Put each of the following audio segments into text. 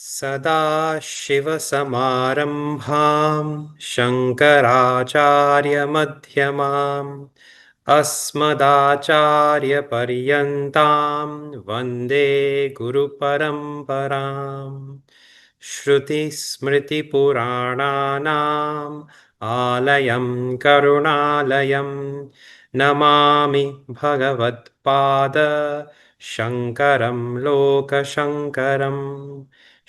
सदाशिवसमारम्भां शङ्कराचार्यमध्यमाम् अस्मदाचार्यपर्यन्तां वन्दे गुरुपरम्पराम् श्रुतिस्मृतिपुराणानाम् आलयं करुणालयं नमामि भगवत्पाद शङ्करं लोकशङ्करम्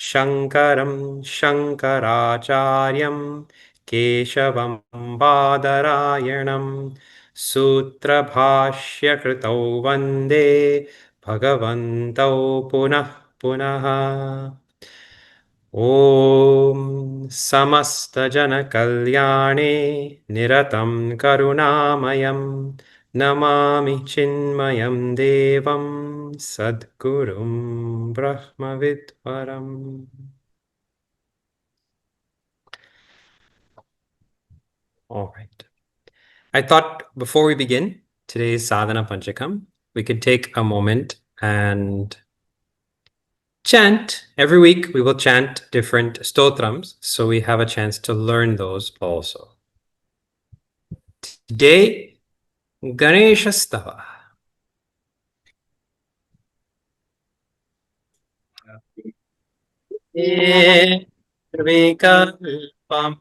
शङ्करं शङ्कराचार्यं केशवं बादरायणं सूत्रभाष्यकृतौ वन्दे भगवन्तौ पुनः पुनः। ॐ समस्तजनकल्याणे निरतं करुणामयं नमामि चिन्मयं देवं सद्गुरुं ब्रह्मविद्वरम्। All right. I thought before we begin today's Sadhana Panchakam, we could take a moment and chant. Every week we will chant different stotrams, so we have a chance to learn those also. Today, Ganesha Stava. Vikalpam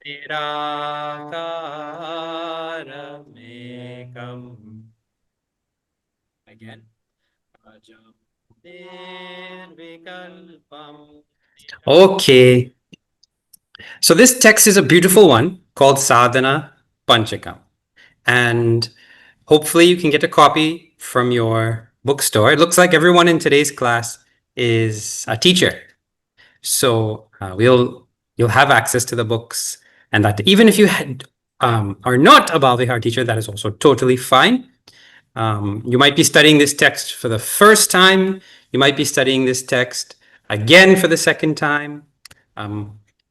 Nirakaramekam. Again. Okay. So this text is a beautiful one called Sadhana Panchakam. And hopefully you can get a copy from your bookstore. It looks like everyone in today's class is a teacher. So you'll have access to the books, and that even if you are not a Bhavihar teacher, that is also totally fine. You might be studying this text for the first time. You might be studying this text again for the second time.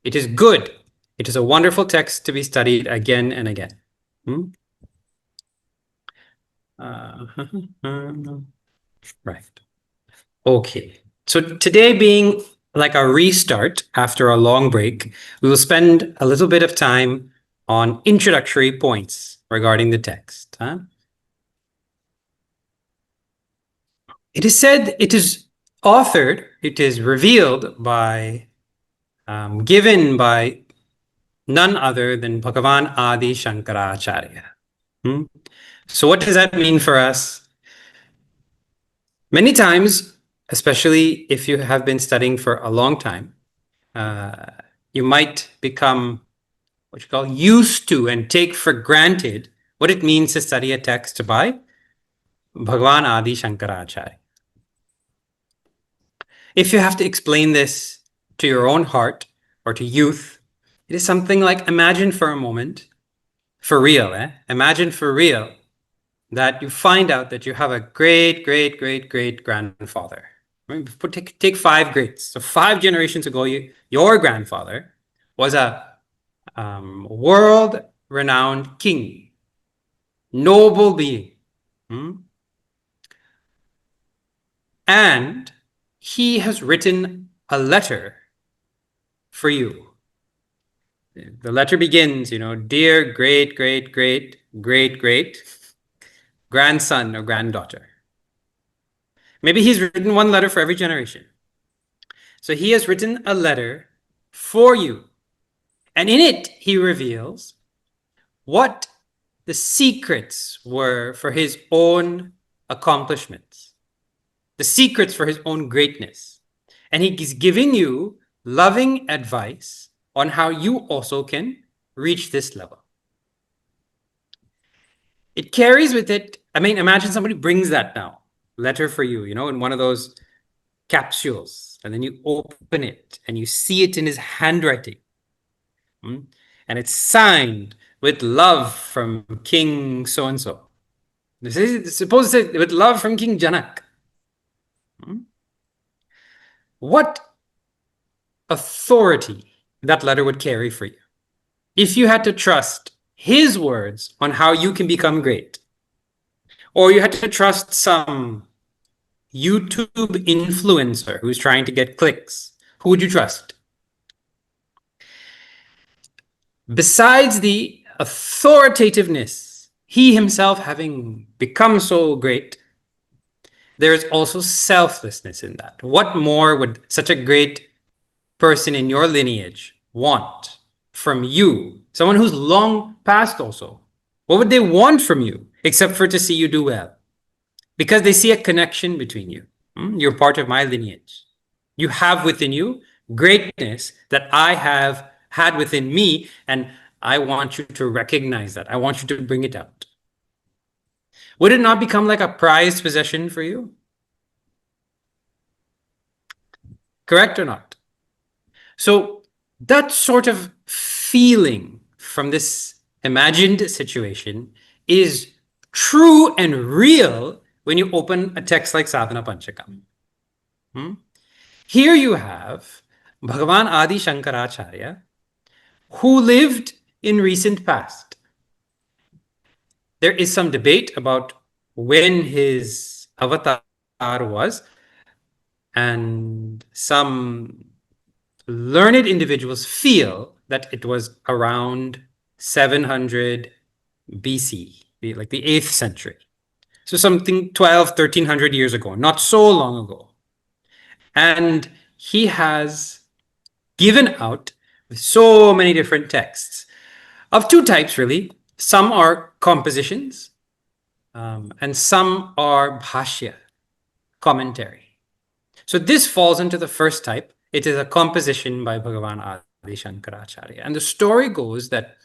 It is good. It is a wonderful text to be studied again and again. Right. Okay. So today being like a restart after a long break, we will spend a little bit of time on introductory points regarding the text. It is said it is authored, it is revealed by, given by none other than Bhagavan Adi Shankaracharya. So what does that mean for us? Many times, especially if you have been studying for a long time, you might become what you call used to and take for granted what it means to study a text by Bhagavan Adi Shankaracharya. If you have to explain this to your own heart or to youth, it is something like, imagine for a moment, for real, imagine for real, that you find out that you have a great grandfather. Take 5 greats. So 5 generations ago, your grandfather was a world-renowned king, noble being. And he has written a letter for you. The letter begins, dear great grandson or granddaughter. Maybe he's written one letter for every generation. So he has written a letter for you. And in it, he reveals what the secrets were for his own accomplishments, the secrets for his own greatness. And he's giving you loving advice on how you also can reach this level. It carries with it, imagine somebody brings that now, letter for you, in one of those capsules, and then you open it and you see it in his handwriting. And it's signed with love from King so-and-so. This is supposed to say with love from King Janak. What authority that letter would carry for you if you had to trust his words on how you can become great, or you had to trust some YouTube influencer who's trying to get clicks, Who would you trust? Besides the authoritativeness, he himself having become so great, there is also selflessness in that. What more would such a great person in your lineage want from you? Someone who's long passed also. What would they want from you except for to see you do well? Because they see a connection between you. You're part of my lineage. You have within you greatness that I have had within me, and I want you to recognize that. I want you to bring it out. Would it not become like a prized possession for you? Correct or not? So that sort of feeling from this imagined situation is true and real when you open a text like Sadhana Panchakam. Here you have Bhagavan Adi Shankaracharya, who lived in recent past. There is some debate about when his avatar was, and some learned individuals feel that it was around 700 BC, like the 8th century. So something 1300 years ago, not so long ago. And he has given out so many different texts of two types, really. Some are compositions, and some are bhashya, commentary. So this falls into the first type. It is a composition by Bhagavan Adi Shankaracharya. And the story goes that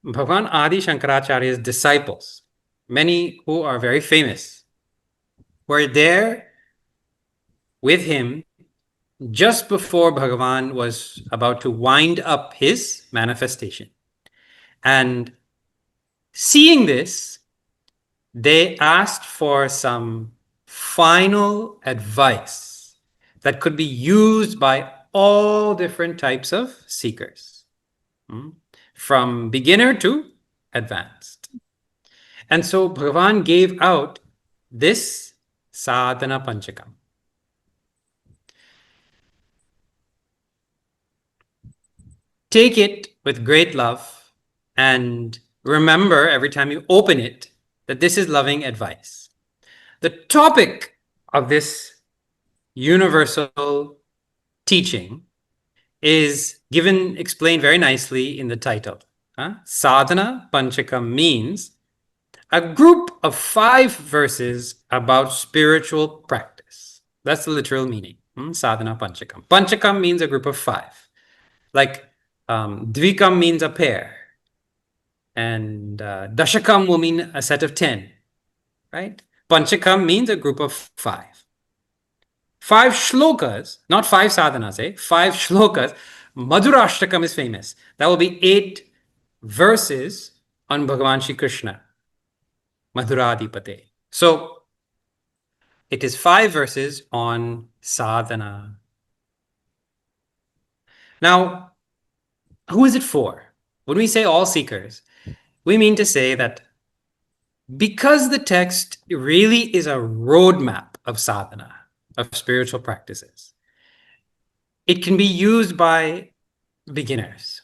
Bhagavan Adi Shankaracharya's disciples, many who are very famous, were there with him just before Bhagavan was about to wind up his manifestation. And seeing this, they asked for some final advice that could be used by all different types of seekers, from beginner to advanced. And so Bhagavan gave out this Sadhana Panchakam. Take it with great love and remember every time you open it that this is loving advice. The topic of this universal teaching is explained very nicely in the title. Sadhana Panchakam means a group of 5 verses about spiritual practice. That's the literal meaning. Sadhana Panchakam. Panchakam means a group of 5. Like Dvikam means a pair. And Dashakam will mean a set of 10. Right? Panchakam means a group of 5. 5 shlokas, not 5 sadhanas, 5 shlokas. Madhurashtakam is famous. That will be 8 verses on Bhagavan Shri Krishna, Madhuradipate. So it is 5 verses on sadhana. Now, who is it for? When we say all seekers, we mean to say that because the text really is a roadmap of sadhana, of spiritual practices, it can be used by beginners.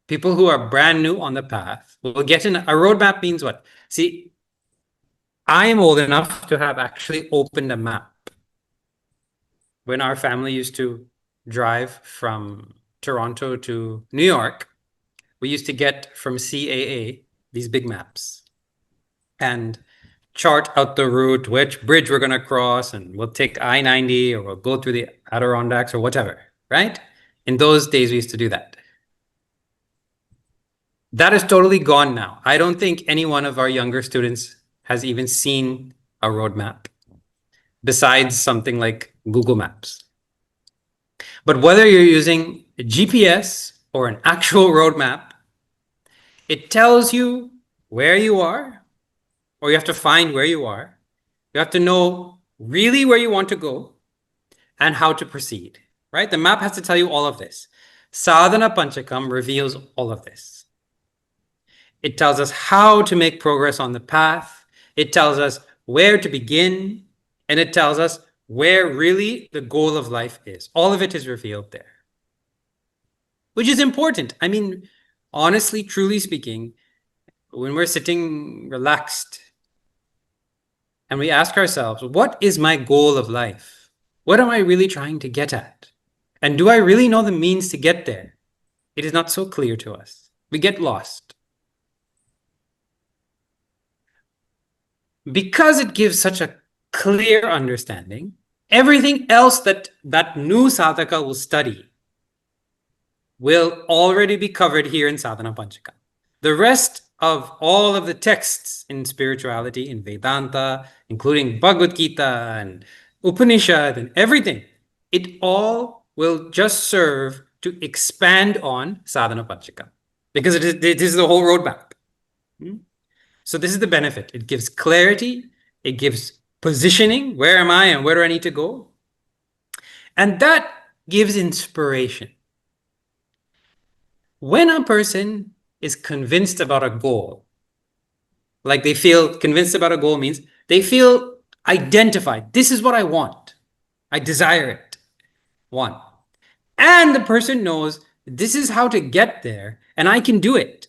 People who are brand new on the path will get in. A roadmap means what? See, I am old enough to have actually opened a map. When our family used to drive from Toronto to New York, we used to get from CAA these big maps and chart out the route, which bridge we're going to cross, and we'll take I-90 or we'll go through the Adirondacks or whatever, right? In those days, we used to do that. That is totally gone now. I don't think any one of our younger students has even seen a roadmap besides something like Google Maps. But whether you're using a GPS or an actual roadmap, it tells you where you are, or you have to find where you are. You have to know really where you want to go and how to proceed, right? The map has to tell you all of this. Sadhana Panchakam reveals all of this. It tells us how to make progress on the path. It tells us where to begin, and it tells us where really the goal of life is. All of it is revealed there, which is important. I mean, honestly, truly speaking, when we're sitting relaxed and we ask ourselves, what is my goal of life? What am I really trying to get at? And do I really know the means to get there? It is not so clear to us. We get lost. Because it gives such a clear understanding, everything else that new sadhaka will study will already be covered here in Sadhana Panchakam. The rest of all of the texts in spirituality, in Vedanta, including Bhagavad Gita and Upanishad and everything, it all will just serve to expand on Sadhana Panchakam, because it is the whole roadmap. So this is the benefit. It gives clarity. It gives positioning. Where am I and where do I need to go? And that gives inspiration. When a person is convinced about a goal, like they feel convinced about a goal means they feel identified. This is what I want. I desire it. One. And the person knows this is how to get there and I can do it.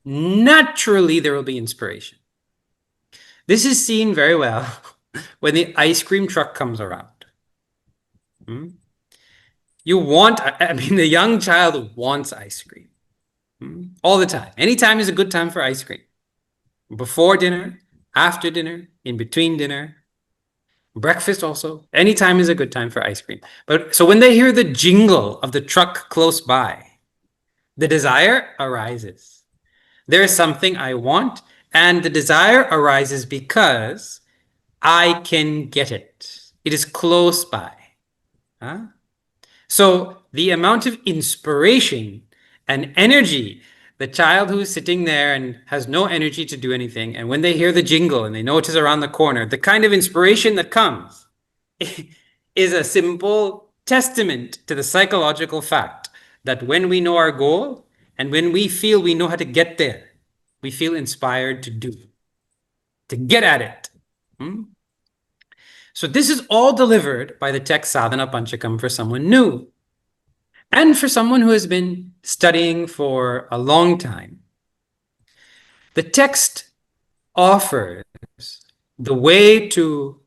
Naturally, there will be inspiration. This is seen very well when the ice cream truck comes around. You want, I mean, the young child wants ice cream all the time. Anytime is a good time for ice cream. Before dinner, after dinner, in between dinner, breakfast also. Anytime is a good time for ice cream. But so when they hear the jingle of the truck close by, the desire arises. There is something I want, and the desire arises because I can get it. It is close by. So the amount of inspiration and energy, the child who's sitting there and has no energy to do anything, and when they hear the jingle and they know it is around the corner, the kind of inspiration that comes is a simple testament to the psychological fact that when we know our goal and when we feel we know how to get there, we feel inspired to do, to get at it. So this is all delivered by the text Sadhana Panchakam for someone new. And for someone who has been studying for a long time. The text offers the way to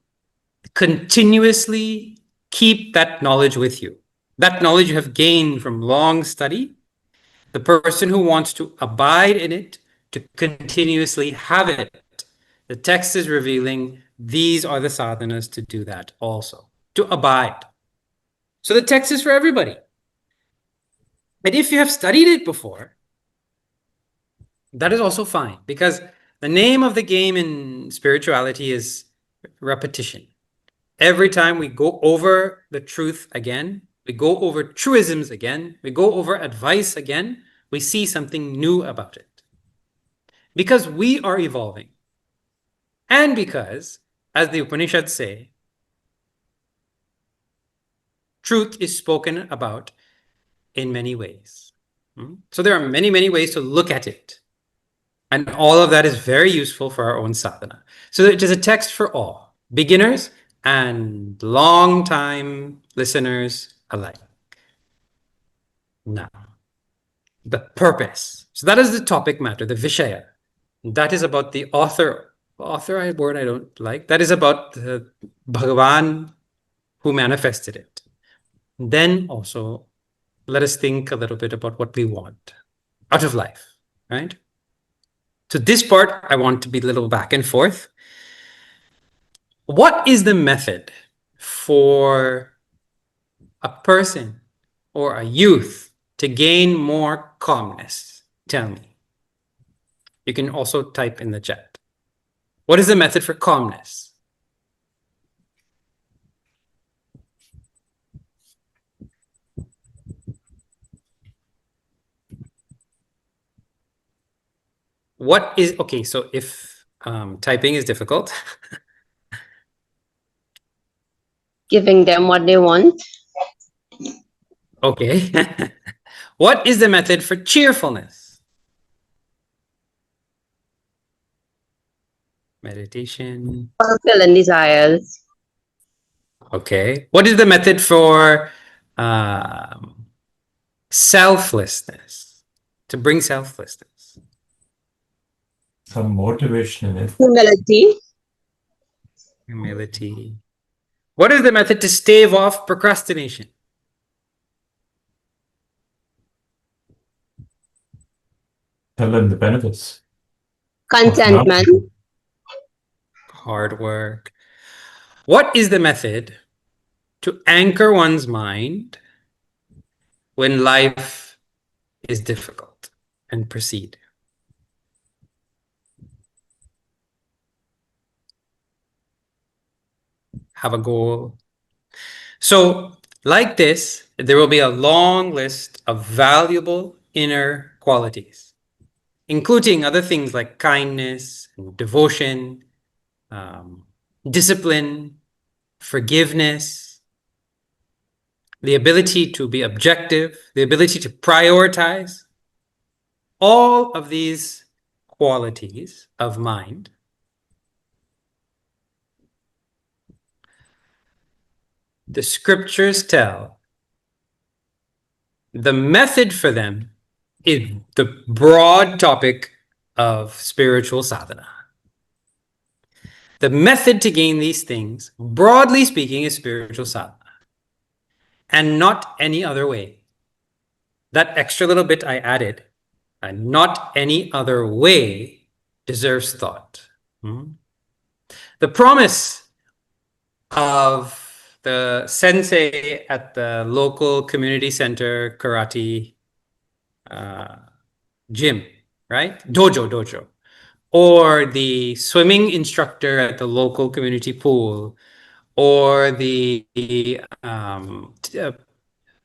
continuously keep that knowledge with you. That knowledge you have gained from long study, the person who wants to abide in it, to continuously have it. The text is revealing these are the sadhanas to do that also, to abide. So the text is for everybody. And if you have studied it before, that is also fine, because the name of the game in spirituality is repetition. Every time we go over the truth again, we go over truisms again, we go over advice again, we see something new about it. Because we are evolving. And because, as the Upanishads say, truth is spoken about in many ways. So there are many, many ways to look at it. And all of that is very useful for our own sadhana. So it is a text for all, beginners and long-time listeners alike. Now, the purpose. So that is the topic matter, the Vishaya. That is about the author. Author, a word I don't like. That is about the Bhagavan who manifested it. Then also, let us think a little bit about what we want out of life, right? So this part, I want to be a little back and forth. What is the method for a person or a youth to gain more calmness? Tell me. You can also type in the chat. What is the method for calmness? What is, okay, so if typing is difficult. Giving them what they want. Okay. What is the method for cheerfulness? Meditation. Fulfilling desires. Okay. What is the method for selflessness? To bring selflessness. Some motivation in it. Humility. Humility. What is the method to stave off procrastination? Tell them the benefits. Contentment. Hard work. What is the method to anchor one's mind when life is difficult and proceed? Have a goal. So, like this, there will be a long list of valuable inner qualities, including other things like kindness, devotion, discipline, forgiveness, the ability to be objective, the ability to prioritize. All of these qualities of mind the scriptures tell the method for them is the broad topic of spiritual sadhana. The method to gain these things, broadly speaking, is spiritual sadhana, and not any other way. That extra little bit I added, and not any other way, deserves thought. The promise of the sensei at the local community center karate gym, right? Dojo. Or the swimming instructor at the local community pool, or the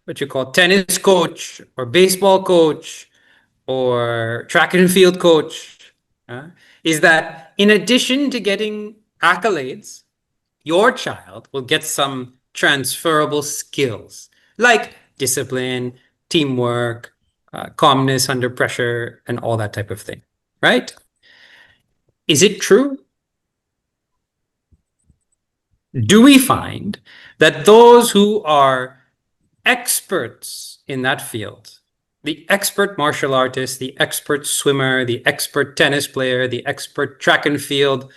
what you call tennis coach, or baseball coach, or track and field coach, is that in addition to getting accolades, your child will get some transferable skills like discipline, teamwork, calmness under pressure, and all that type of thing, right? Is it true? Do we find that those who are experts in that field, the expert martial artist, the expert swimmer, the expert tennis player, the expert track and field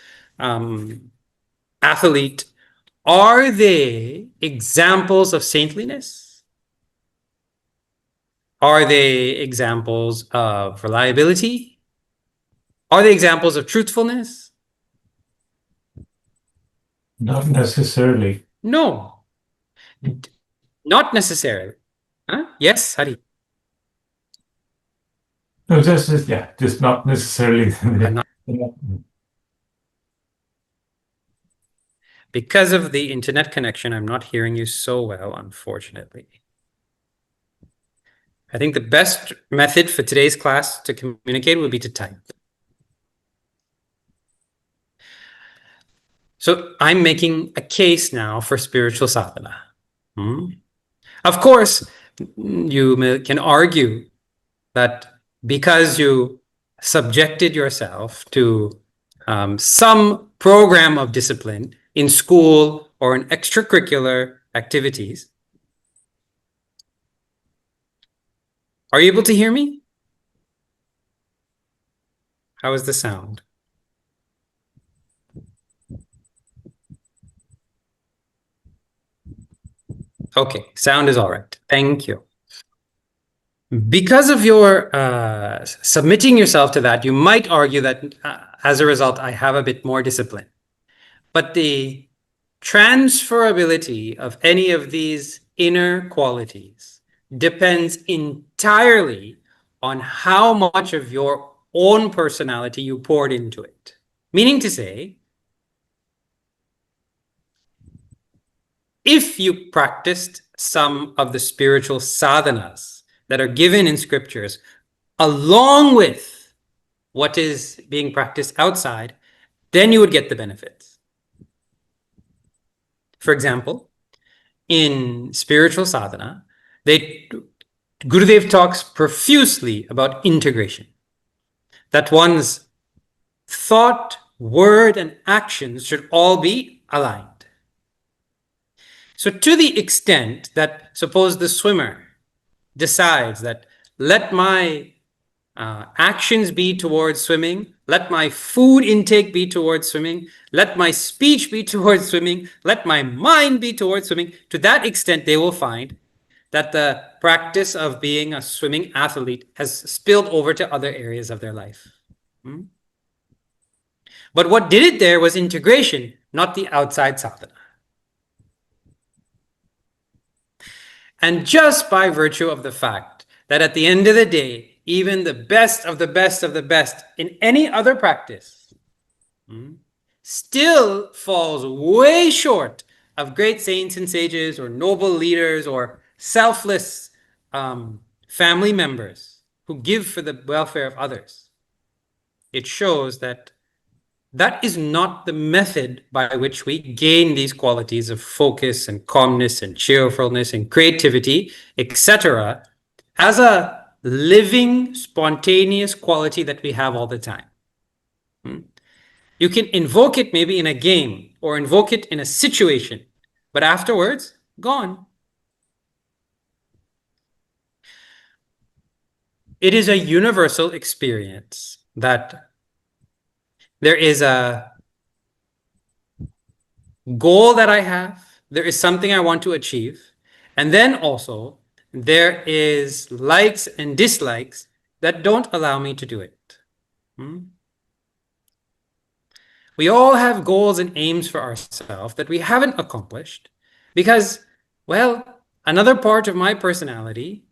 athlete, are they examples of saintliness? Are they examples of reliability? Are they examples of truthfulness? Not necessarily. No, not necessarily. Huh? Yes, Hari. No, just not necessarily. Because of the internet connection, I'm not hearing you so well, unfortunately. I think the best method for today's class to communicate would be to type. So I'm making a case now for spiritual sadhana. Of course, you can argue that because you subjected yourself to some program of discipline in school or in extracurricular activities. Are you able to hear me? How is the sound? Okay, sound is all right. Thank you. Because of your submitting yourself to that, you might argue that as a result, I have a bit more discipline. But the transferability of any of these inner qualities depends entirely on how much of your own personality you poured into it. Meaning to say, if you practiced some of the spiritual sadhanas that are given in scriptures, along with what is being practiced outside, then you would get the benefits. For example, in spiritual sadhana, Gurudev talks profusely about integration, that one's thought, word, and actions should all be aligned. So to the extent that, suppose the swimmer decides that let my actions be towards swimming, let my food intake be towards swimming, let my speech be towards swimming, let my mind be towards swimming, to that extent they will find that the practice of being a swimming athlete has spilled over to other areas of their life. But what did it there was integration, not the outside sadhana. And just by virtue of the fact that at the end of the day, even the best of the best of the best in any other practice still falls way short of great saints and sages or noble leaders or selfless family members who give for the welfare of others. It shows that that is not the method by which we gain these qualities of focus and calmness and cheerfulness and creativity, etc., as a living, spontaneous quality that we have all the time. You can invoke it maybe in a game or invoke it in a situation, but afterwards, gone. It is a universal experience that there is a goal that I have, there is something I want to achieve, and then also there is likes and dislikes that don't allow me to do it. We all have goals and aims for ourselves that we haven't accomplished because, well, another part of my personality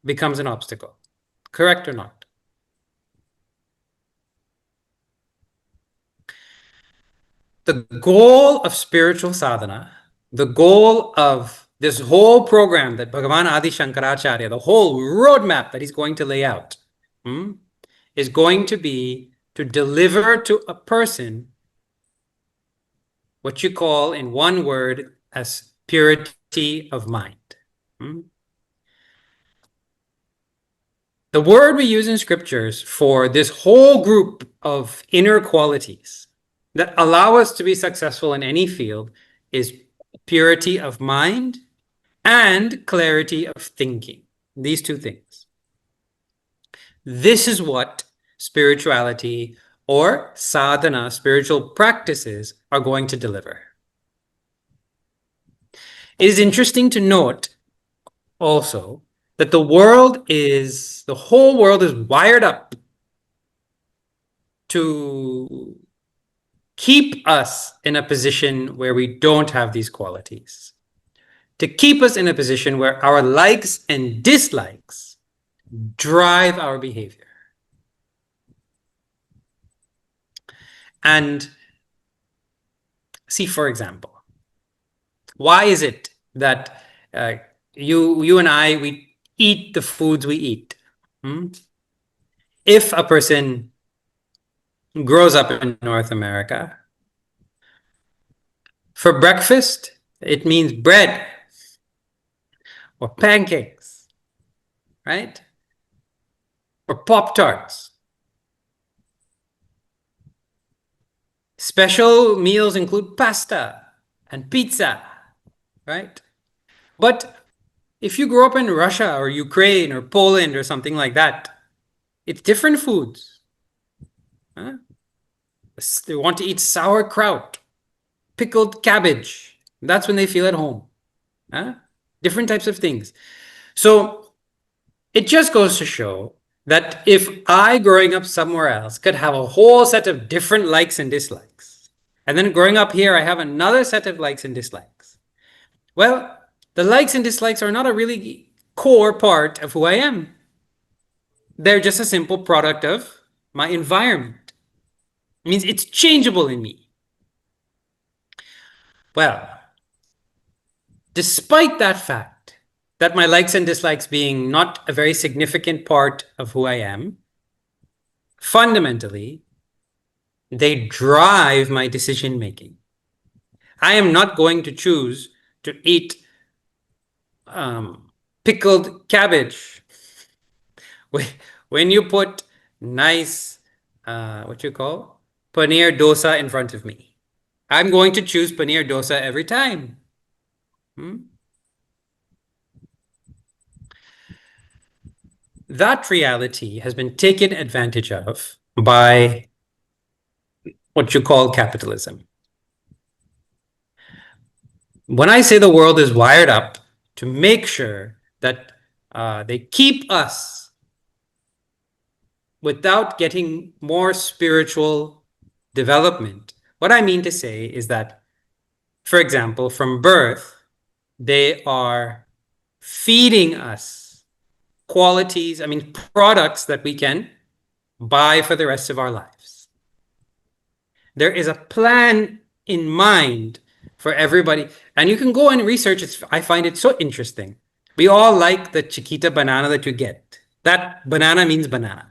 becomes an obstacle. Correct or not? The goal of spiritual sadhana, the goal of this whole program that Bhagavan Adi Shankaracharya, the whole roadmap that he's going to lay out, is going to be to deliver to a person what you call in one word as purity of mind. The word we use in scriptures for this whole group of inner qualities that allow us to be successful in any field is purity of mind and clarity of thinking. These two things. This is what spirituality or sadhana, spiritual practices, are going to deliver. It is interesting to note also that the whole world is wired up to keep us in a position where we don't have these qualities, to keep us in a position where our likes and dislikes drive our behavior. And see, for example, why is it that you and I, we eat the foods we eat? If a person grows up in North America, for breakfast, it means bread or pancakes, right? Or Pop-Tarts. Special meals include pasta and pizza, right? But if you grow up in Russia or Ukraine or Poland or something like that, it's different foods. They want to eat sauerkraut, pickled cabbage. That's when they feel at home. Different types of things. So it just goes to show that if I, growing up somewhere else, could have a whole set of different likes and dislikes, and then growing up here, I have another set of likes and dislikes. Well, the likes and dislikes are not a really core part of who I am. They're just a simple product of my environment. It means it's changeable in me. Well, despite that fact, that my likes and dislikes being not a very significant part of who I am, fundamentally, they drive my decision making. I am not going to choose to eat pickled cabbage when you put nice, what you call, paneer dosa in front of me. I'm going to choose paneer dosa every time. That reality has been taken advantage of by what you call capitalism. When I say the world is wired up to make sure that they keep us without getting more spiritual development, what I mean to say is that, for example, from birth, they are feeding us qualities, products that we can buy for the rest of our lives. There is a plan in mind for everybody. And you can go and research it. I find it so interesting. We all like the Chiquita banana that you get. That banana means banana.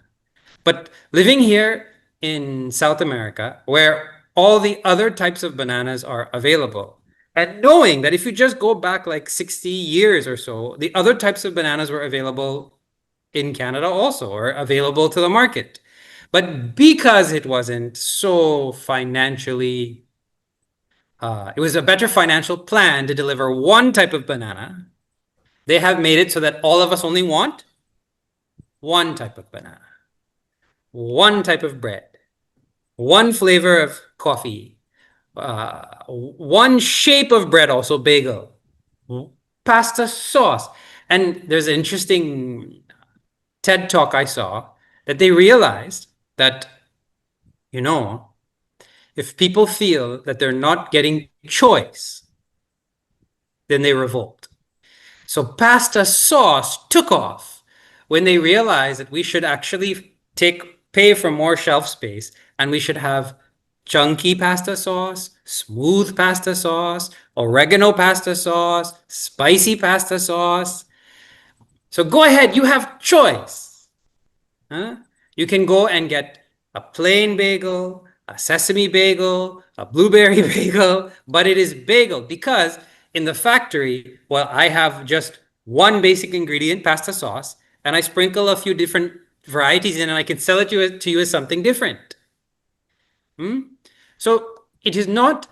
But living here in South America, where all the other types of bananas are available, and knowing that if you just go back like 60 years or so, the other types of bananas were available in Canada also, or available to the market. But because it wasn't so financially, it was a better financial plan to deliver one type of banana, they have made it so that all of us only want one type of banana, one type of bread, one flavor of coffee, one shape of bread, also bagel, pasta sauce. And there's an interesting TED talk I saw that they realized that, if people feel that they're not getting choice, then they revolt. So pasta sauce took off when they realized that we should actually pay for more shelf space, and we should have chunky pasta sauce, smooth pasta sauce, oregano pasta sauce, spicy pasta sauce. So go ahead, you have choice. You can go and get a plain bagel, a sesame bagel, a blueberry bagel, but it is bagel because in the factory, well, I have just one basic ingredient, pasta sauce, and I sprinkle a few different varieties in, and I can sell it to you as something different. So it is not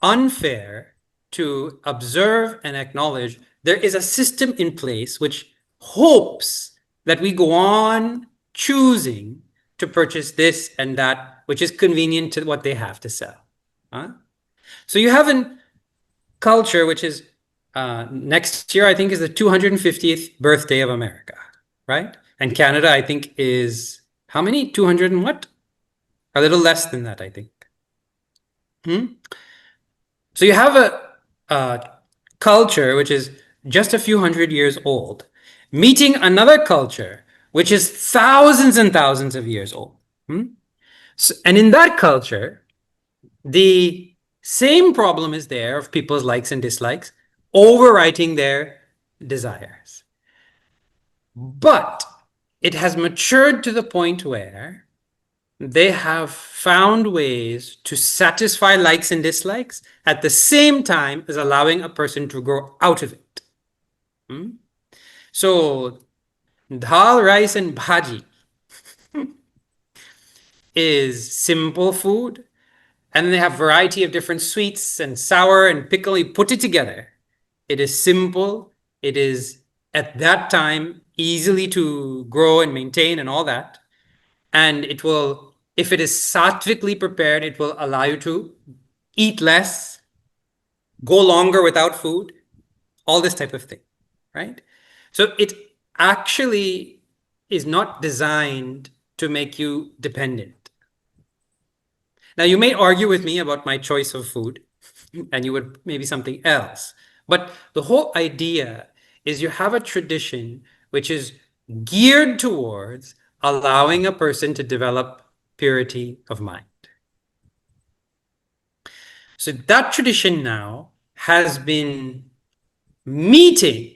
unfair to observe and acknowledge there is a system in place which hopes that we go on choosing to purchase this and that, which is convenient to what they have to sell. So you have a culture which is next year, I think, is the 250th birthday of America, right? And Canada, I think, is how many? 200 and what? A little less than that, I think. So you have a culture which is just a few hundred years old, meeting another culture which is thousands and thousands of years old. So, and in that culture, the same problem is there of people's likes and dislikes overwriting their desires. But it has matured to the point where they have found ways to satisfy likes and dislikes at the same time as allowing a person to grow out of it. So dal, rice, and bhaji is simple food, and they have variety of different sweets and sour and pickle. You put it together. It is simple. It is at that time easily to grow and maintain and all that. And it will, if it is sattvically prepared, it will allow you to eat less, go longer without food, all this type of thing, right? So it actually is not designed to make you dependent. Now, you may argue with me about my choice of food, and you would maybe something else. But the whole idea is you have a tradition which is geared towards allowing a person to develop purity of mind. So that tradition now has been meeting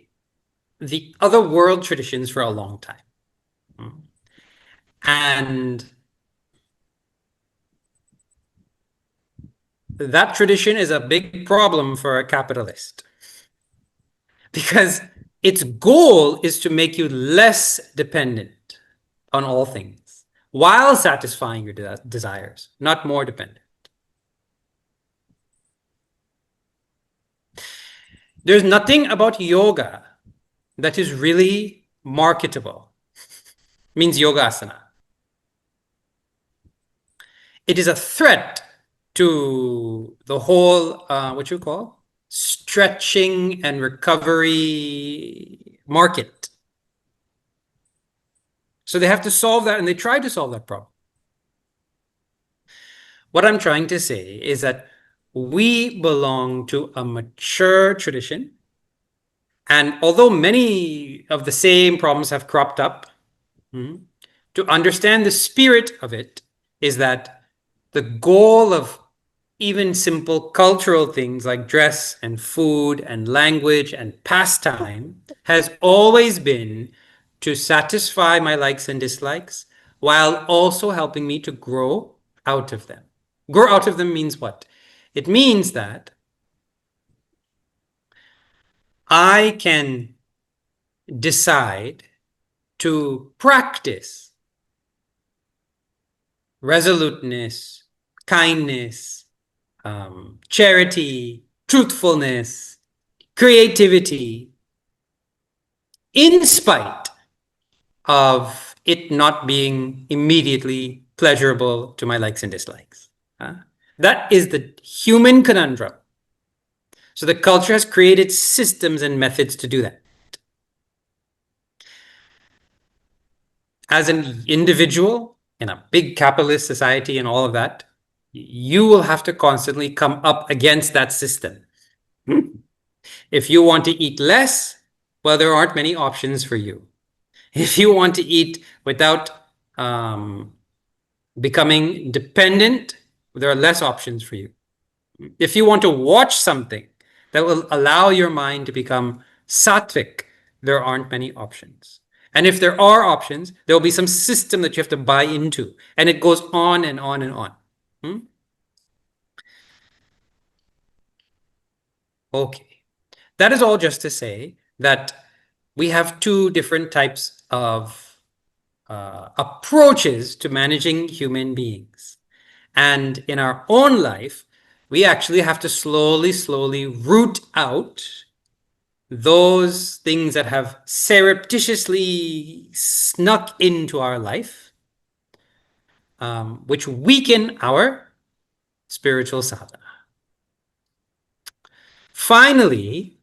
the other world traditions for a long time. And that tradition is a big problem for a capitalist because its goal is to make you less dependent on all things while satisfying your desires, not more dependent. There's nothing about yoga that is really marketable. Means yoga asana. It is a threat to the whole, what you call, stretching and recovery market. So they have to solve that, and they try to solve that problem. What I'm trying to say is that we belong to a mature tradition. And although many of the same problems have cropped up, to understand the spirit of it is that the goal of even simple cultural things like dress and food and language and pastime has always been to satisfy my likes and dislikes while also helping me to grow out of them. Grow out of them means what? It means that I can decide to practice resoluteness, kindness, charity, truthfulness, creativity, in spite of it not being immediately pleasurable to my likes and dislikes. That is the human conundrum. So the culture has created systems and methods to do that. As an individual in a big capitalist society and all of that, you will have to constantly come up against that system. If you want to eat less, well, there aren't many options for you. If you want to eat without becoming dependent, there are less options for you. If you want to watch something that will allow your mind to become sattvic, there aren't many options. And if there are options, there will be some system that you have to buy into. And it goes on and on and on. Okay. That is all just to say that we have two different types of approaches to managing human beings. And in our own life, we actually have to slowly root out those things that have surreptitiously snuck into our life, which weaken our spiritual sadhana. Finally,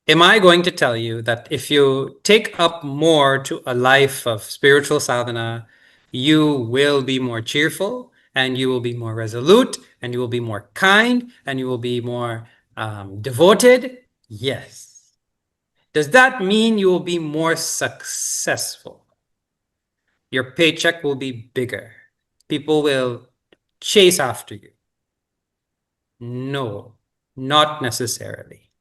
am I going to tell you that if you take up more to a life of spiritual sadhana, you will be more cheerful, and you will be more resolute, and you will be more kind, and you will be more devoted? Yes. Does that mean you will be more successful? Your paycheck will be bigger. People will chase after you. No, not necessarily.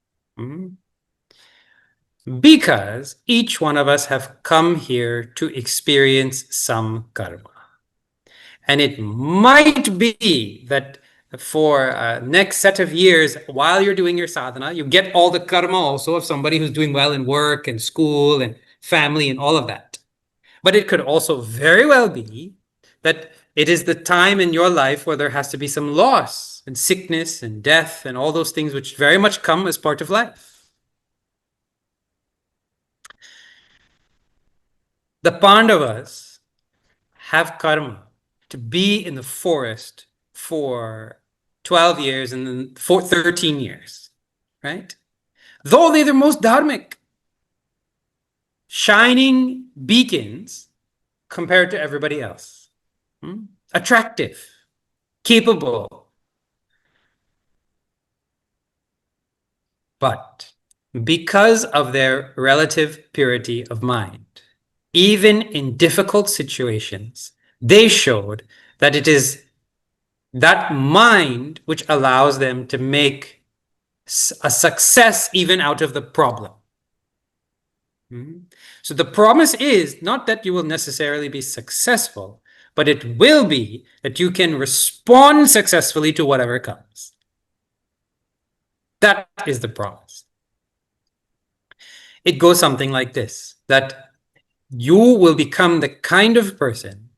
Because each one of us have come here to experience some karma. And it might be that for next set of years, while you're doing your sadhana, you get all the karma also of somebody who's doing well in work and school and family and all of that. But it could also very well be that it is the time in your life where there has to be some loss and sickness and death and all those things which very much come as part of life. The Pandavas have karma to be in the forest for 12 years and then for 13 years, right? Though they're the most dharmic, shining beacons compared to everybody else. Attractive, capable. But because of their relative purity of mind, even in difficult situations, they showed that it is that mind which allows them to make a success even out of the problem. So the promise is not that you will necessarily be successful, but it will be that you can respond successfully to whatever comes. That is the promise. It goes something like this, that you will become the kind of person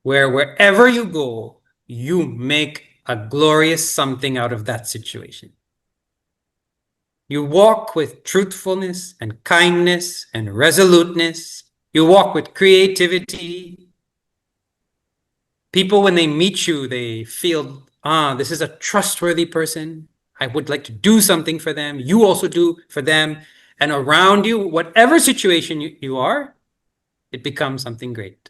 where wherever you go, you make a glorious something out of that situation. You walk with truthfulness and kindness and resoluteness. You walk with creativity. People, when they meet you, they feel, this is a trustworthy person. I would like to do something for them. You also do for them. And around you, whatever situation you are, it becomes something great.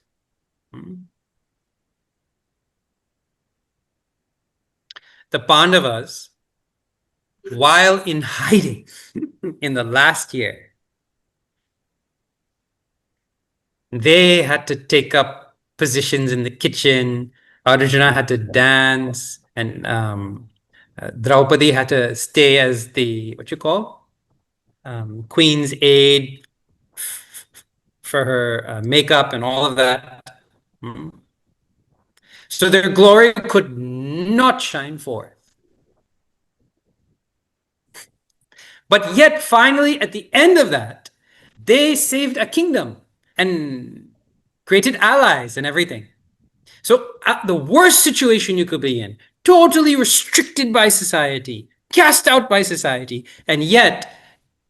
The Pandavas, while in hiding in the last year, they had to take up positions in the kitchen. Arjuna had to dance, and Draupadi had to stay as the, what you call, queen's aide for her makeup and all of that. So their glory could not shine forth. But yet, finally, at the end of that, they saved a kingdom and created allies and everything. So the worst situation you could be in, totally restricted by society, cast out by society, and yet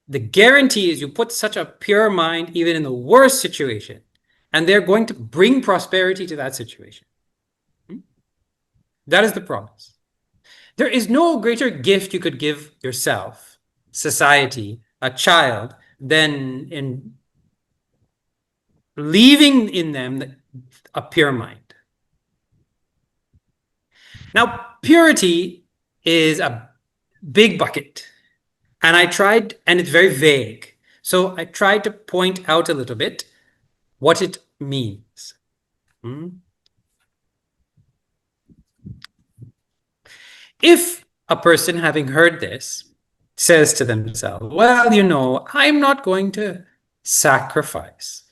the guarantee is you put such a pure mind even in the worst situation, and they're going to bring prosperity to that situation. That is the promise. There is no greater gift you could give yourself, society, a child, than in leaving in them a pure mind. Now, purity is a big bucket, and it's very vague. So I tried to point out a little bit what it means. If a person, having heard this, says to themselves, well, I'm not going to sacrifice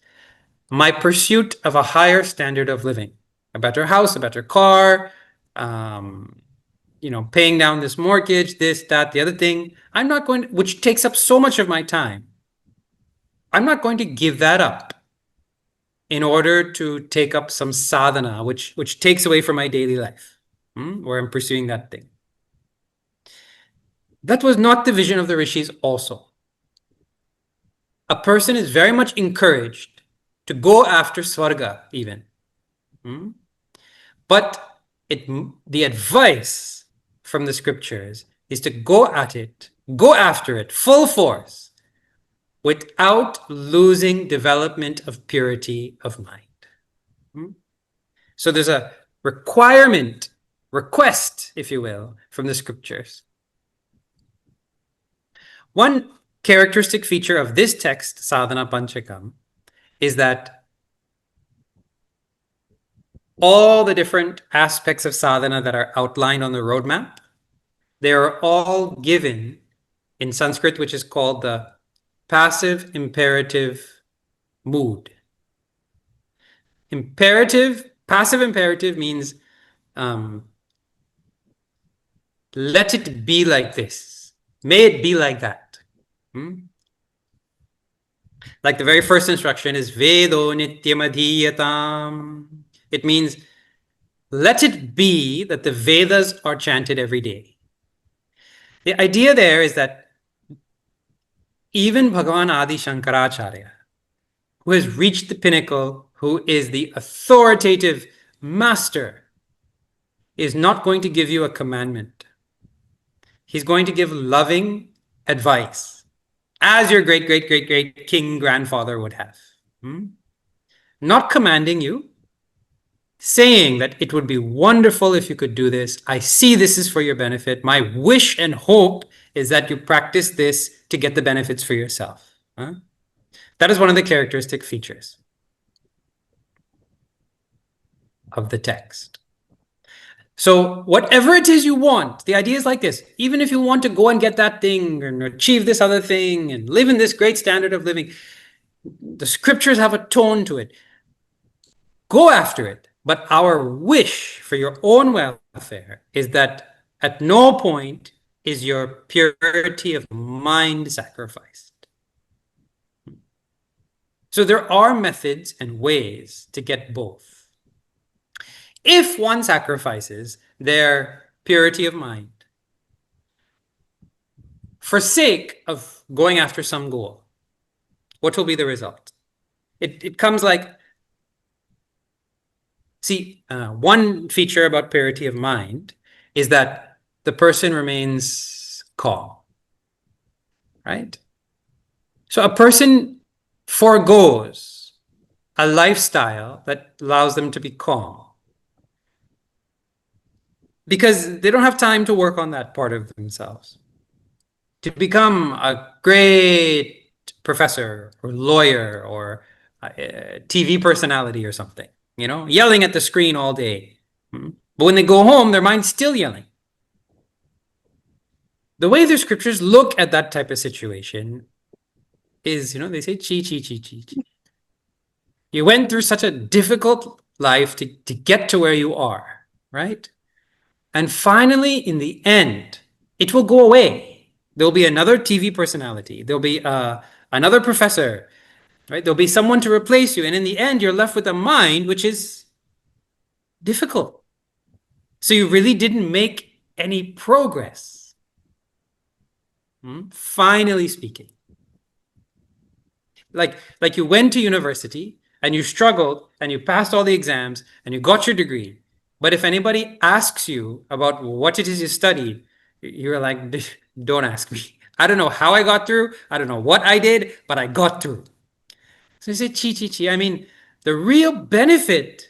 my pursuit of a higher standard of living, a better house, a better car, paying down this mortgage, this, that, the other thing, which takes up so much of my time. I'm not going to give that up in order to take up some sadhana, which takes away from my daily life, where I'm pursuing that thing. That was not the vision of the rishis also. A person is very much encouraged to go after Swarga even. But the advice from the scriptures is to go after it, full force, without losing development of purity of mind. So there's a request, if you will, from the scriptures. One characteristic feature of this text, Sadhana Panchakam, is that all the different aspects of sadhana that are outlined on the roadmap, they are all given in Sanskrit, which is called the passive imperative mood. Passive imperative means let it be like this. May it be like that. Like the very first instruction is Vedo Nityamadhiyatam. It means let it be that the Vedas are chanted every day. The idea there is that even Bhagavan Adi Shankaracharya, who has reached the pinnacle, who is the authoritative master, is not going to give you a commandment. He's going to give loving advice, as your great, great, great, great king grandfather would have. Not commanding you, saying that it would be wonderful if you could do this. I see this is for your benefit. My wish and hope is that you practice this to get the benefits for yourself. That is one of the characteristic features of the text. So whatever it is you want, the idea is like this. Even if you want to go and get that thing and achieve this other thing and live in this great standard of living, the scriptures have a tone to it. Go after it. But our wish for your own welfare is that at no point is your purity of mind sacrificed. So there are methods and ways to get both. If one sacrifices their purity of mind, for sake of going after some goal, what will be the result? It comes like, see, one feature about purity of mind is that the person remains calm, right? So a person forgoes a lifestyle that allows them to be calm because they don't have time to work on that part of themselves. To become a great professor or lawyer or a TV personality or something, yelling at the screen all day. But when they go home, their mind's still yelling. The way the scriptures look at that type of situation is, they say, chi, chi, chi, chi, chi. You went through such a difficult life to get to where you are, right? And finally, in the end, it will go away. There'll be another TV personality. There'll be another professor, right? There'll be someone to replace you. And in the end, you're left with a mind which is difficult. So you really didn't make any progress. Finally speaking. Like you went to university and you struggled and you passed all the exams and you got your degree. But if anybody asks you about what it is you studied, you're like, don't ask me. I don't know how I got through. I don't know what I did, but I got through. So you say, chi, chi, chi. I mean, the real benefit,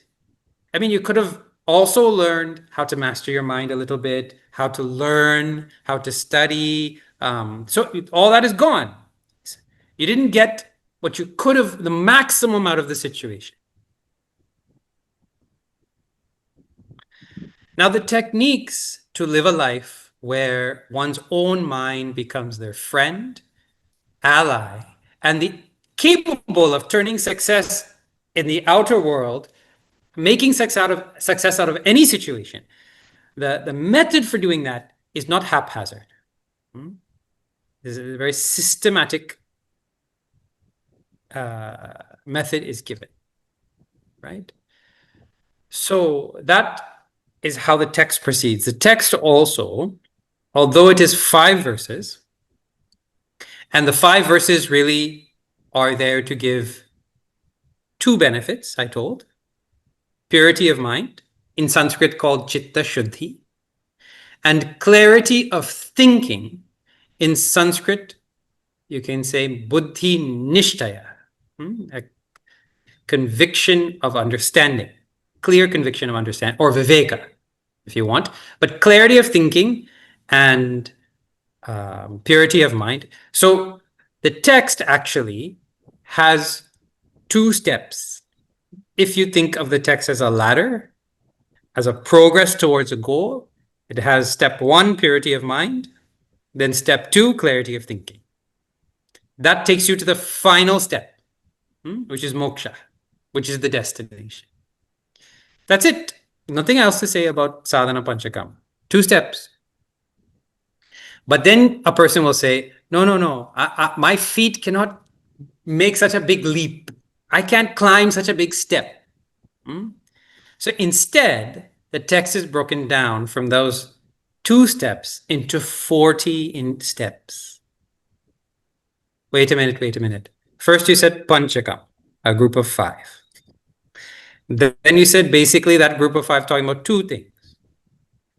you could have also learned how to master your mind a little bit, how to learn, how to study. So all that is gone. You didn't get what you could have, the maximum out of the situation. Now, the techniques to live a life where one's own mind becomes their friend, ally, and capable of turning success in the outer world, making success out of any situation. The method for doing that is not haphazard. This is a very systematic method is given, right? So that is how the text proceeds. The text also, although it is 5 verses, and the 5 verses really are there to give 2 benefits, I told. Purity of mind, in Sanskrit called chitta shuddhi, and clarity of thinking, in Sanskrit you can say buddhi nishtaya, a conviction of understanding, clear conviction of understanding, or viveka, if you want, but clarity of thinking and purity of mind. So the text actually has 2 steps. If you think of the text as a ladder, as a progress towards a goal, it has step 1, purity of mind, then step 2, clarity of thinking. That takes you to the final step, which is moksha, which is the destination. That's it. Nothing else to say about Sadhana Panchakam. 2 steps. But then a person will say, no, my feet cannot make such a big leap. I can't climb such a big step. So instead, the text is broken down from those 2 steps into 40 steps. Wait a minute. First you said Panchakam, a group of 5. Then you said basically that group of 5 talking about 2 things.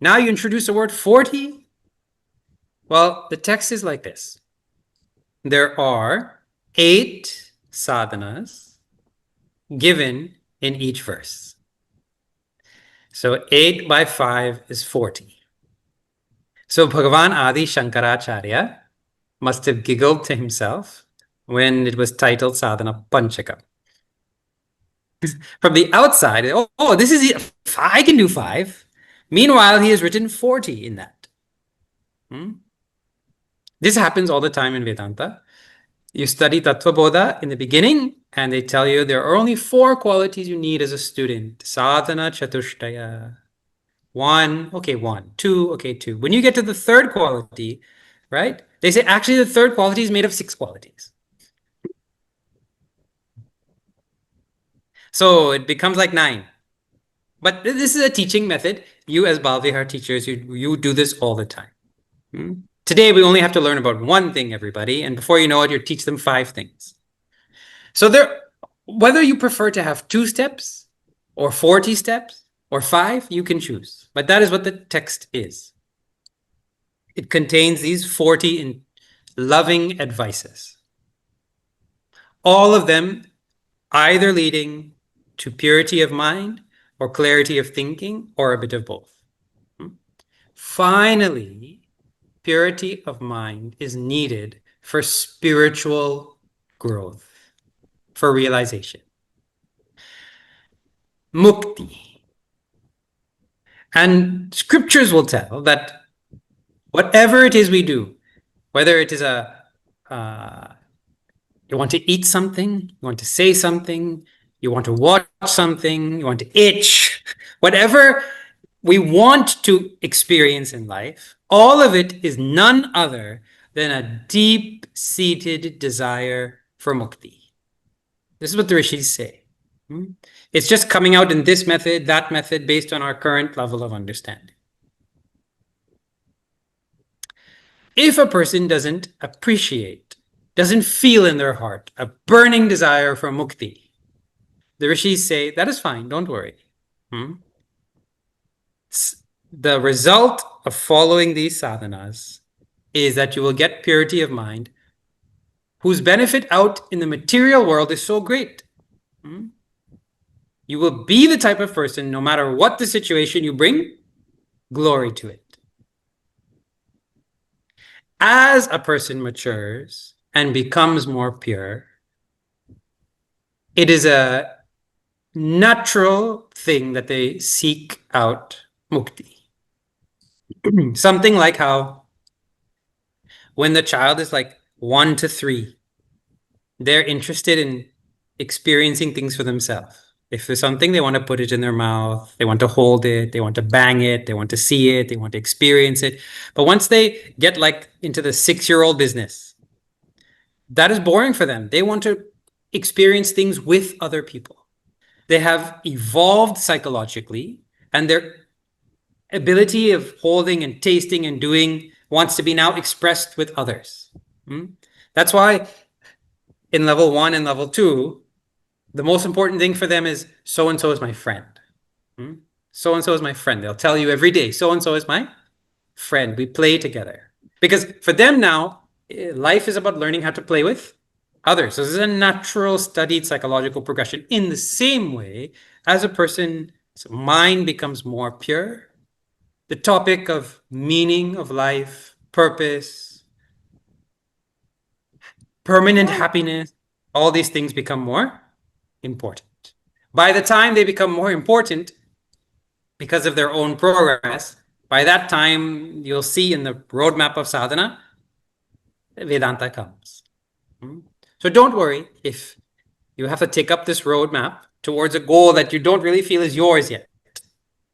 Now you introduce the word 40. Well, the text is like this. There are 8 sadhanas given in each verse. So 8 by 5 is 40. So Bhagavan Adi Shankaracharya must have giggled to himself when it was titled Sadhana Panchakam. From the outside, this is, I can do 5. Meanwhile, he has written 40 in that. This happens all the time in Vedanta. You study Tattva Bodha in the beginning, and they tell you there are only 4 qualities you need as a student. Sadhana Chatushtaya. 1, 2, 2. When you get to the 3rd quality, right? They say actually the 3rd quality is made of 6 qualities. So it becomes like 9. But this is a teaching method. You as Balvihar teachers, you do this all the time. Today, we only have to learn about one thing, everybody. And before you know it, you teach them 5 things. So whether you prefer to have 2 steps or 40 steps or 5, you can choose. But that is what the text is. It contains these 40 loving advices. All of them either leading to purity of mind or clarity of thinking or a bit of both. Finally, purity of mind is needed for spiritual growth, for realization. Mukti. And scriptures will tell that whatever it is we do, whether it is you want to eat something, you want to say something, you want to watch something, you want to itch, whatever we want to experience in life, all of it is none other than a deep-seated desire for mukti. This is what the rishis say. It's just coming out in this method, that method, based on our current level of understanding. If a person doesn't appreciate, doesn't feel in their heart a burning desire for mukti, the rishis say, that is fine, don't worry. The result of following these sadhanas is that you will get purity of mind, whose benefit out in the material world is so great. You will be the type of person, no matter what the situation you bring, glory to it. As a person matures and becomes more pure, it is a natural thing that they seek out mukti. Something like how when the child is like 1 to 3, they're interested in experiencing things for themselves. If there's something, they want to put it in their mouth, they want to hold it, they want to bang it, they want to see it, they want to experience it. But once they get like into the 6-year-old business, that is boring for them. They want to experience things with other people. They have evolved psychologically, and their ability of holding and tasting and doing wants to be now expressed with others. That's why in level 1 and level 2, the most important thing for them is so-and-so is my friend. So-and-so is my friend. They'll tell you every day, so-and-so is my friend. We play together. Because for them now, life is about learning how to play with others. So this is a natural studied psychological progression. In the same way, as a person's mind becomes more pure, the topic of meaning of life, purpose, permanent happiness, all these things become more important. By the time they become more important, because of their own progress, by that time, you'll see in the roadmap of sadhana, Vedanta comes. So don't worry if you have to take up this roadmap towards a goal that you don't really feel is yours yet.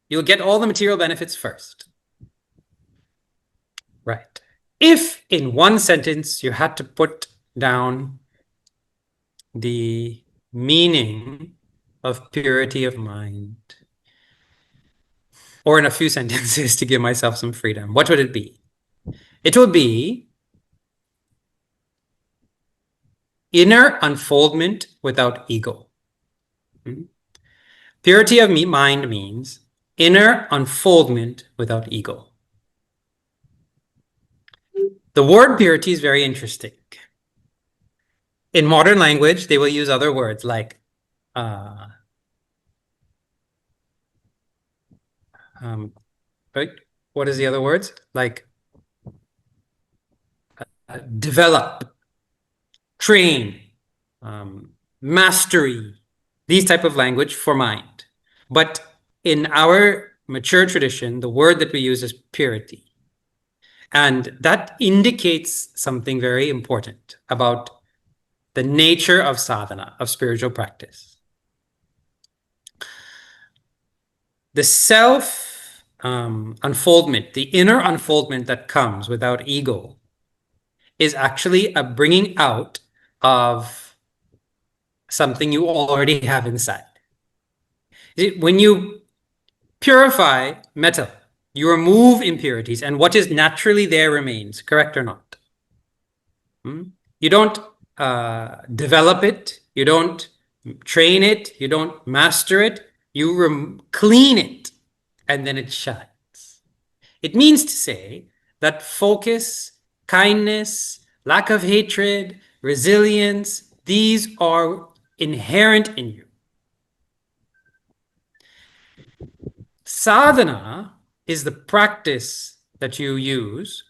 You'll get all the material benefits first. Right. If in one sentence you had to put down the meaning of purity of mind, or in a few sentences to give myself some freedom, what would it be? It would be inner unfoldment without ego. Purity of mind means inner unfoldment without ego. The word purity is very interesting. In modern language, they will use other words like right? What is the other words? Like develop, train, mastery, these type of language for mind. But in our mature tradition, the word that we use is purity. And that indicates something very important about the nature of sadhana, of spiritual practice. The self unfoldment, the inner unfoldment that comes without ego, is actually a bringing out of something you already have inside. When you purify metal. You remove impurities, and what is naturally there remains. Correct or not? You don't develop it. You don't train it. You don't master it. You clean it, and then it shines. It means to say that focus, kindness, lack of hatred, resilience, these are inherent in you. Sadhana is the practice that you use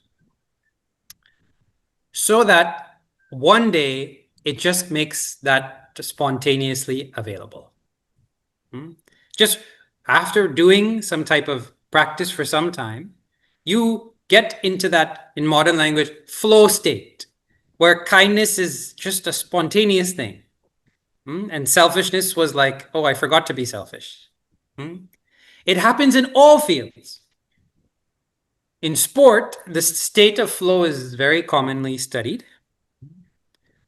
so that one day it just makes that spontaneously available. Just after doing some type of practice for some time, you get into that, in modern language, flow state, where kindness is just a spontaneous thing. And selfishness was like, oh, I forgot to be selfish. It happens in all fields. In sport, the state of flow is very commonly studied,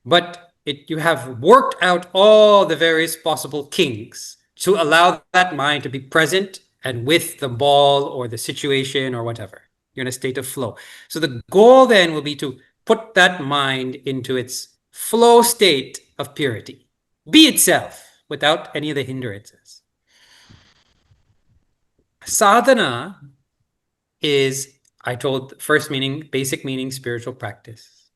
but you have worked out all the various possible kinks to allow that mind to be present and with the ball or the situation or whatever. You're in a state of flow. So the goal then will be to put that mind into its flow state of purity, be itself without any of the hindrances. Sadhana is, I told, first meaning, basic meaning, spiritual practice.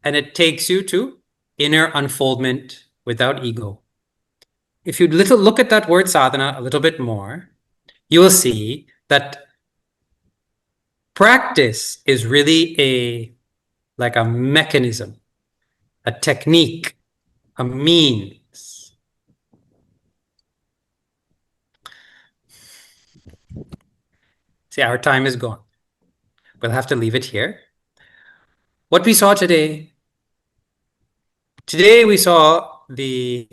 And it takes you to inner unfoldment without ego. If you look at that word sadhana a little bit more, you will see that practice is really like a mechanism, a technique, a means. See, our time is gone. We'll have to leave it here. What we saw today we saw the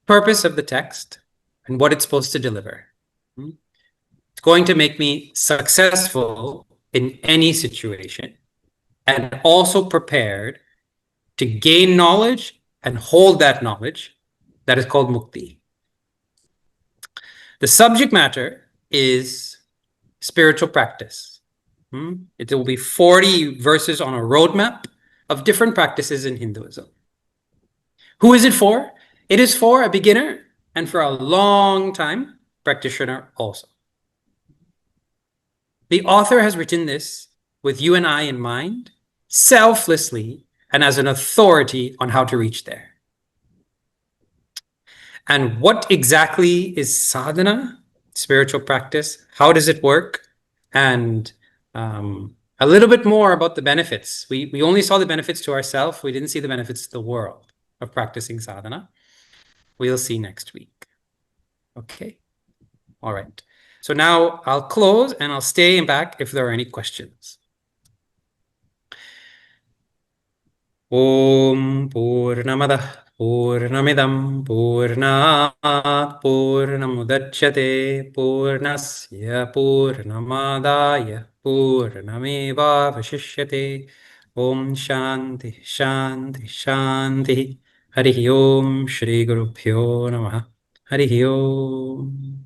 purpose of the text and what it's supposed to deliver. It's going to make me successful in any situation and also prepared to gain knowledge and hold that knowledge. That is called mukti. The subject matter is spiritual practice. It will be 40 verses on a roadmap of different practices in Hinduism. Who is it for? It is for a beginner and for a long time practitioner also. The author has written this with you and I in mind, selflessly, and as an authority on how to reach there. And what exactly is sadhana, spiritual practice? How does it work? And a little bit more about the benefits. We only saw the benefits to ourselves. We didn't see the benefits to the world of practicing sadhana. We'll see next week. Okay. All right. So now I'll close and I'll stay back if there are any questions. Om Purnamadah Purnamidam Purnat Purnamudachyate Purnasya Purnamadaya Purnameva Vashishyate. Om Shanti Shanti Shanti. Harihi Om Shri Gurubhyo Namaha. Harihi Om.